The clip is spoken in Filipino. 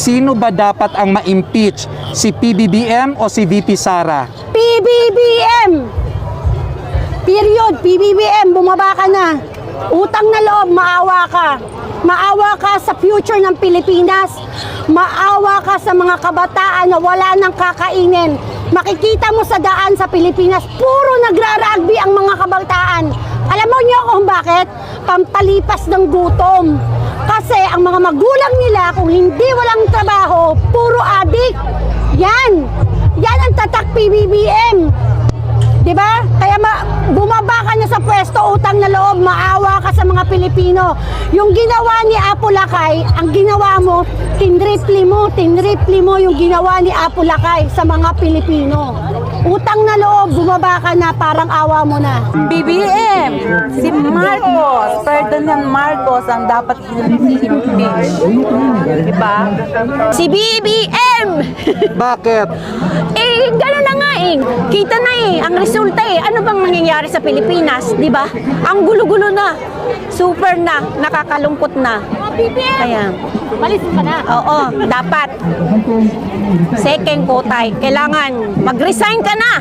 sino ba dapat ang ma-impeach? Si PBBM o si VP Sara? PBBM! Period. PBBM, bumaba ka na. Utang na loob, maawa ka. Maawa ka sa future ng Pilipinas. Maawa ka sa mga kabataan na wala nang kakainin. Makikita mo sa daan sa Pilipinas, puro nagra-rugby ang mga kabataan. Alam mo niyo kung bakit? Pampalipas ng gutom. Kasi ang mga magulang nila, kung hindi walang trabaho, puro adik. Yan. Yan ang tatak PBBM. Diba? Kaya bumaba ka na sa pwesto, utang na loob, maawa ka sa mga Pilipino. Yung ginawa ni Apo Lakay, ang ginawa mo, tinripli mo yung ginawa ni Apo Lakay sa mga Pilipino. Utang na loob, bumaba ka na, parang awa mo na. BBM, si Marcos, Ferdinand Marcos ang dapat i-impeach. Diba? Si BBM! Bakit? Gano'n na nga kita na ang resulta ano bang nangyayari sa Pilipinas, di ba? Ang gulo-gulo na, super na, nakakalungkot na. Kaya, malis ka na. Oo, dapat. Second kotay, kailangan mag-resign ka na.